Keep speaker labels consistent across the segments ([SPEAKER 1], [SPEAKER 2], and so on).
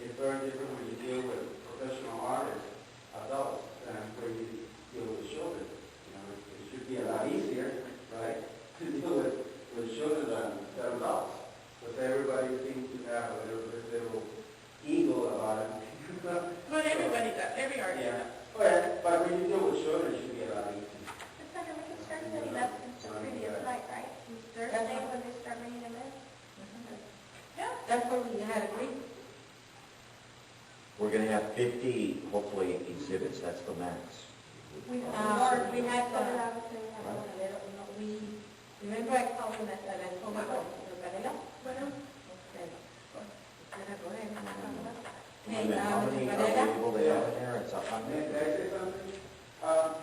[SPEAKER 1] it's very different when you deal with professional artists, adults, than when you deal with children. You know, it should be a lot easier, right, to deal with children than adults. Because everybody seems to have a little ego about it.
[SPEAKER 2] But everybody does, every artist.
[SPEAKER 1] Yeah. But when you deal with children, it should be a lot easier.
[SPEAKER 3] It's like we can start setting up the previous night, right? Thursday when they start bringing them in.
[SPEAKER 2] Yeah.
[SPEAKER 4] That's what we had agreed.
[SPEAKER 5] We're gonna have 50, hopefully, exhibits, that's the max.
[SPEAKER 4] We had, we, remember I called him and I told him about Varela?
[SPEAKER 2] Bueno,
[SPEAKER 4] Okay. Go ahead.
[SPEAKER 5] And then how many
[SPEAKER 4] Varela?
[SPEAKER 5] people they have in there? It's
[SPEAKER 1] May
[SPEAKER 5] 100.
[SPEAKER 1] I say something?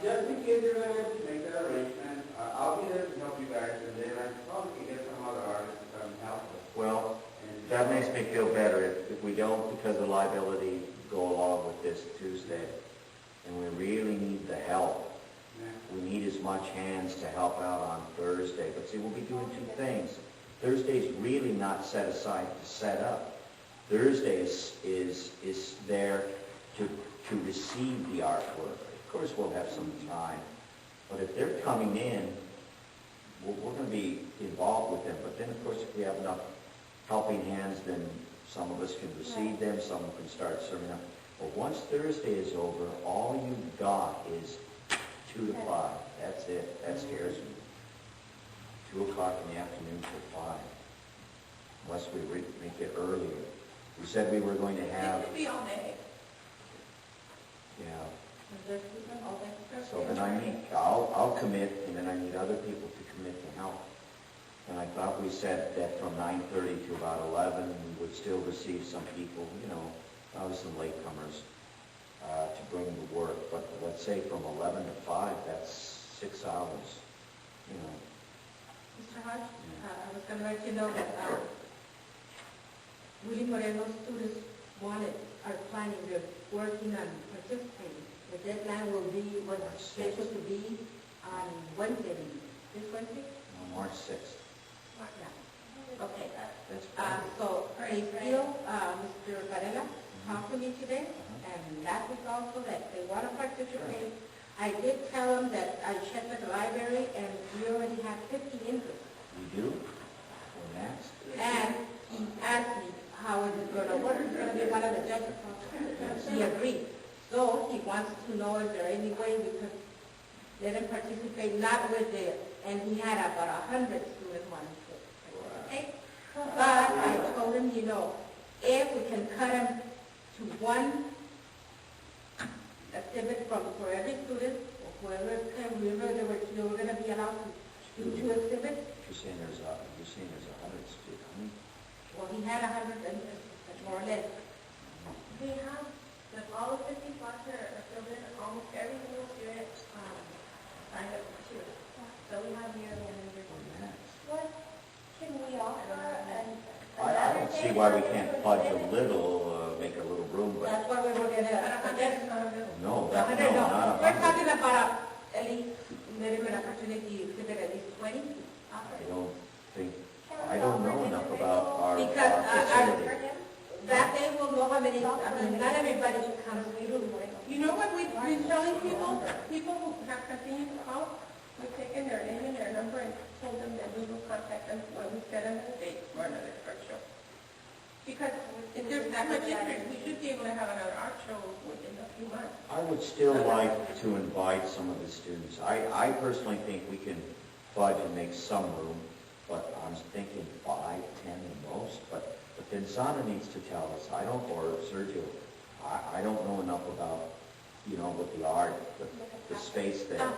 [SPEAKER 1] Just in case you're able to make that arrangement, I'll be there to help you guys, and then I probably can get some other artists to come and help us.
[SPEAKER 5] Well, that makes me feel better if we don't, because of liability, go along with this Tuesday. And we really need the help.
[SPEAKER 1] Yeah.
[SPEAKER 5] We need as much hands to help out on Thursday. But see, we'll be doing two things. Thursday's really not set aside to set up. Thursday is there to receive the artwork. Of course, we'll have some time. But if they're coming in, we're going to be involved with them. But then, of course, if we have enough helping hands, then some of us can receive them, some can start serving them. But once Thursday is over, all you've got is 2 to 5. That's it. That scares me. 2 o'clock in the afternoon till 5. Unless we make it earlier. We said we were going to have,
[SPEAKER 2] it could be all day.
[SPEAKER 5] yeah.
[SPEAKER 4] Okay.
[SPEAKER 5] So then I'll commit, and then I need other people to commit to help. And I thought we said that from 9:30 to about 11, we would still receive some people, probably some latecomers, to bring the work. But let's say from 11 to 5, that's 6 hours,
[SPEAKER 4] Mr. Hodge, I was going to let you know that Willie Moreno's students are planning, they're working on participating. The deadline will be, was scheduled to be on Wednesday, this Wednesday?
[SPEAKER 5] March 6th.
[SPEAKER 4] Yeah. Okay.
[SPEAKER 5] That's
[SPEAKER 4] So they feel, Mr. Varela talked to me today, and last week also, that they want to participate. I did tell them that I checked at the library, and we already have 50 interest.
[SPEAKER 5] We do? Or next?
[SPEAKER 4] And he asked me how is it going to work. It's going to be one of the judges. He agreed. So he wants to know if there any way we could let him participate, not with the, and he had about 100 students wanting to participate. But I told him, if we can cut him to one exhibit for every student, or whoever they were going to be allowed to do 2 exhibits.
[SPEAKER 5] You're saying there's 100 students. How many?
[SPEAKER 4] Well, he had 100 more or less.
[SPEAKER 3] We have, like all of the 50 spots are filled in, almost every single student signed up too. So we have nearly 100.
[SPEAKER 5] Or max?
[SPEAKER 3] What can we offer?
[SPEAKER 5] I don't see why we can't fudge a little, make a little room, but
[SPEAKER 4] That's what we were going to,
[SPEAKER 5] no,
[SPEAKER 4] not
[SPEAKER 5] not
[SPEAKER 4] We're
[SPEAKER 5] 100.
[SPEAKER 4] talking about at least, maybe an opportunity to exhibit at least 20.
[SPEAKER 5] I don't know enough about our
[SPEAKER 4] Because
[SPEAKER 5] facility.
[SPEAKER 4] that day we'll know how many, not everybody comes through.
[SPEAKER 2] You know what we've been telling people? People who have continued to call, we've taken their name and their number and told them that we will contact them when we set them a date for another art show. Because if there's that much interest, we should be able to have another art show within a few months.
[SPEAKER 5] I would still like to invite some of the students. I personally think we can fudge and make some room, but I'm thinking 5, 10 the most. But then Sana needs to tell us. Or Sergio, I don't know enough about, with the art, the space there.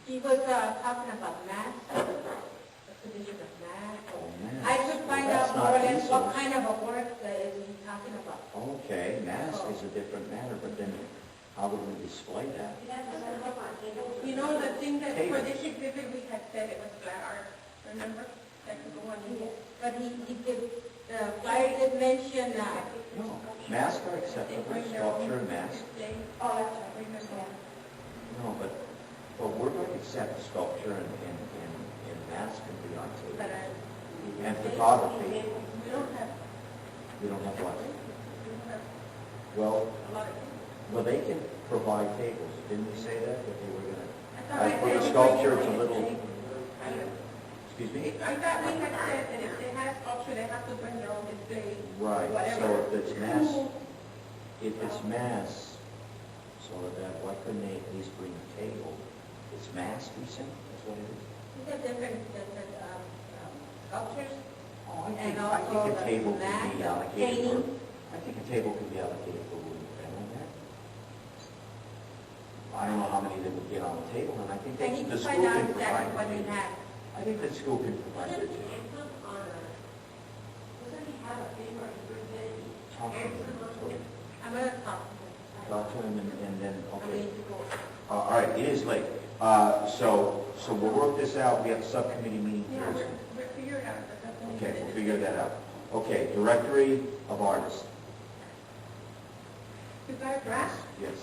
[SPEAKER 4] He was talking about math, the position of math.
[SPEAKER 5] Oh, man.
[SPEAKER 4] I should find out more or less what kind of a work is he talking about.
[SPEAKER 5] Okay, mask is a different matter, but then how would we display that?
[SPEAKER 2] You know, the thing that for this exhibit we had said it was flat art, remember? That was the one we did.
[SPEAKER 4] But he did, the flyer did mention,
[SPEAKER 5] No, masks are acceptable, sculpture and mask.
[SPEAKER 2] Oh, that's right, remember.
[SPEAKER 5] No, but we're going to accept sculpture and mask can be on tape.
[SPEAKER 2] But
[SPEAKER 5] And photography.
[SPEAKER 2] we don't have,
[SPEAKER 5] We don't have what?
[SPEAKER 2] we don't have
[SPEAKER 5] Well,
[SPEAKER 2] a lot of people.
[SPEAKER 5] well, they can provide tables. Didn't we say that they were gonna?
[SPEAKER 2] I thought
[SPEAKER 5] For the
[SPEAKER 2] we said
[SPEAKER 5] sculpture,
[SPEAKER 2] we
[SPEAKER 5] it's a
[SPEAKER 2] bring
[SPEAKER 5] little,
[SPEAKER 2] table. I don't know.
[SPEAKER 5] excuse me?
[SPEAKER 2] I thought we had said that if they had a sculpture, they have to bring their own display,
[SPEAKER 5] Right,
[SPEAKER 2] whatever.
[SPEAKER 5] so if it's mass,
[SPEAKER 2] Cool.
[SPEAKER 5] if it's mass, so that, why couldn't they at least bring a table? It's mass, we say, that's what it is?
[SPEAKER 4] You have different sculptures,
[SPEAKER 5] Oh,
[SPEAKER 4] and
[SPEAKER 5] I
[SPEAKER 4] also
[SPEAKER 5] think a table
[SPEAKER 4] the
[SPEAKER 5] could be
[SPEAKER 4] mat,
[SPEAKER 5] allocated
[SPEAKER 4] painting.
[SPEAKER 5] for, I think a table could be allocated for women and that. I don't know how many they would get on the table, and I think
[SPEAKER 4] I need
[SPEAKER 5] the
[SPEAKER 4] to
[SPEAKER 5] school
[SPEAKER 4] find out
[SPEAKER 5] can
[SPEAKER 4] exactly
[SPEAKER 5] provide.
[SPEAKER 4] what they have.
[SPEAKER 5] I think the school can provide
[SPEAKER 3] Doesn't
[SPEAKER 5] it.
[SPEAKER 3] Anthem honor, doesn't he have a big or birthday?
[SPEAKER 5] Talk to him,
[SPEAKER 4] I'm gonna talk to them.
[SPEAKER 5] talk to him and then,
[SPEAKER 4] I'm
[SPEAKER 5] okay.
[SPEAKER 4] going to go.
[SPEAKER 5] All right, it is late. So we'll work this out. We have a subcommittee meeting
[SPEAKER 2] Yeah,
[SPEAKER 5] Thursday.
[SPEAKER 2] we're figuring out, but that's what we
[SPEAKER 5] Okay,
[SPEAKER 2] did.
[SPEAKER 5] we'll figure that out. Okay, Directory of Artists.
[SPEAKER 2] You got a draft
[SPEAKER 5] Yes.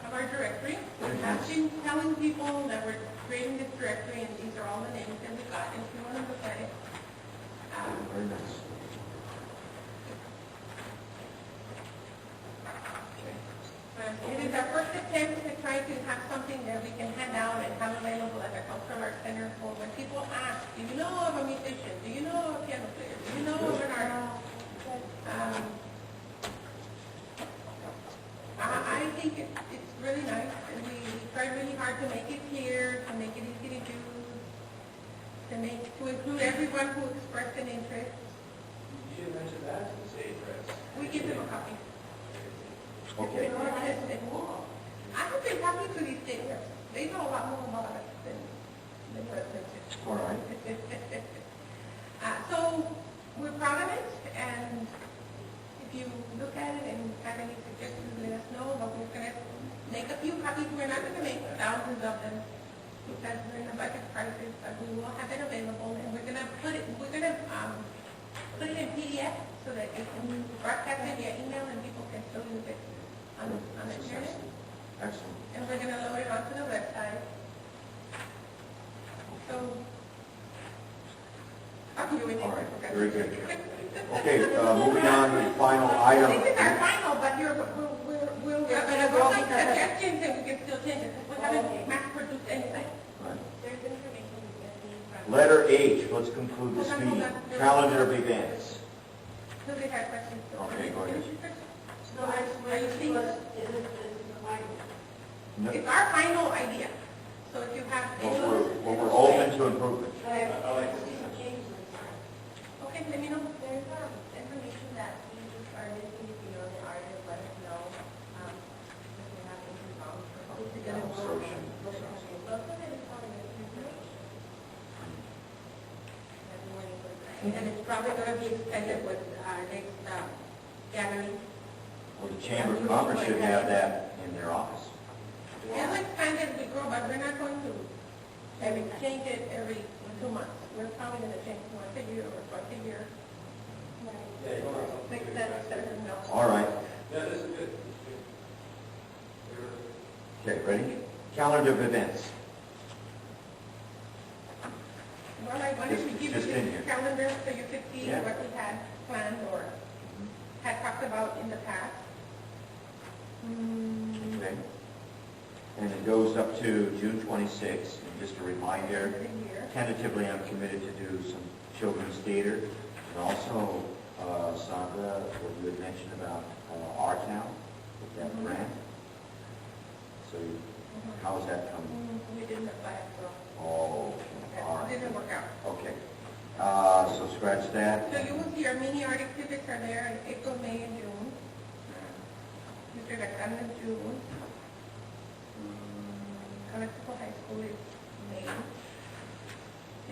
[SPEAKER 2] of our directory? I've been telling people that we're creating this directory, and these are all the names that we got, and if you want to look at it.
[SPEAKER 5] Very nice.
[SPEAKER 2] It is our first attempt to try to have something that we can hand out and have available at the cultural arts center for when people ask, do you know of a musician? Do you know of a piano player? Do you know of an artist? I think it's really nice, and we try really hard to make it clear, to make it easy to do, to include everyone who expressed an interest.
[SPEAKER 1] You should mention that to the state reps.
[SPEAKER 2] We give them a copy.
[SPEAKER 5] Okay.
[SPEAKER 2] I have been talking to these state reps. They know a lot more about us than presidents.
[SPEAKER 5] All right.
[SPEAKER 2] So we're proud of it, and if you look at it and have any suggestions, let us know. But we're going to make a few copies. We're not going to make thousands of them because we're in the budget crisis, but we will have it available, and we're going to put it in PDF so that you can broadcast it via email and people can still use it on the internet.
[SPEAKER 5] Excellent.
[SPEAKER 2] And we're gonna load it onto the website. So, I'll do it.
[SPEAKER 5] All right, very good. Okay, moving on to the final item.
[SPEAKER 2] This is our final, but we'll
[SPEAKER 4] gonna go
[SPEAKER 2] make
[SPEAKER 4] because-
[SPEAKER 2] suggestions and we can still change it. We haven't mass produced anything.
[SPEAKER 5] Right.
[SPEAKER 3] There's information you get from.
[SPEAKER 5] Letter H, let's conclude this meeting. Calendar of events.
[SPEAKER 2] So they have questions.
[SPEAKER 5] Okay, go ahead.
[SPEAKER 3] No, I just
[SPEAKER 2] Are you seeing this?
[SPEAKER 3] Is it the final?
[SPEAKER 5] No,
[SPEAKER 2] It's our final idea. So if you have any.
[SPEAKER 5] we're open to improvement.
[SPEAKER 3] I like to see some changes.
[SPEAKER 2] Okay, let me know.
[SPEAKER 3] There's information that we just are missing, if you know the artist, let us know. If we have any problems.
[SPEAKER 5] Demonstration.
[SPEAKER 3] Most of it is probably information.
[SPEAKER 4] And it's probably gonna be extended with our next gathering.
[SPEAKER 5] Well, the Chamber of Commerce should have that in their office.
[SPEAKER 2] We'll expand as we grow, but we're not going to change it every 2 months. We're probably going to change it once a year or twice a year.
[SPEAKER 1] Yeah, you are.
[SPEAKER 2] Make that better, no.
[SPEAKER 5] All right.
[SPEAKER 1] Yeah, this is good.
[SPEAKER 5] Okay, ready? Calendar of events.
[SPEAKER 2] Well, I wanted to give you
[SPEAKER 5] Just in here.
[SPEAKER 2] this calendar so you could see
[SPEAKER 5] Yeah.
[SPEAKER 2] what we had planned or had talked about in the past.
[SPEAKER 5] Okay. And it goes up to June 26th. And just a reminder,
[SPEAKER 2] The year.
[SPEAKER 5] tentatively, I'm committed to do some children's theater. And also, Sandra, what you had mentioned about our town, with that grant. So how is that coming?
[SPEAKER 2] We didn't apply it, so
[SPEAKER 5] Oh, all
[SPEAKER 2] it
[SPEAKER 5] right.
[SPEAKER 2] didn't work out.
[SPEAKER 5] Okay. So scratch that.
[SPEAKER 2] So you will see our mini art exhibits are there in April, May, and June. Mr. Gacan in June. Calexico High School is May.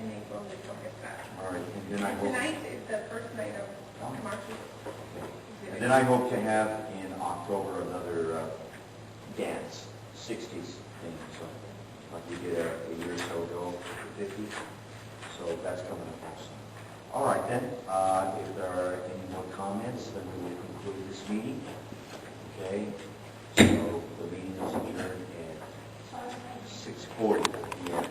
[SPEAKER 2] In April, we don't get that.
[SPEAKER 5] All right. And then I hope,
[SPEAKER 2] Tonight is the first night of March.
[SPEAKER 5] and then I hope to have in October another dance, 60s thing, so like we did a year or so ago, 50s. So that's coming up also. All right then, if there are any more comments, then we will conclude this meeting. Okay, so the meeting is adjourned at 6:40 p.m.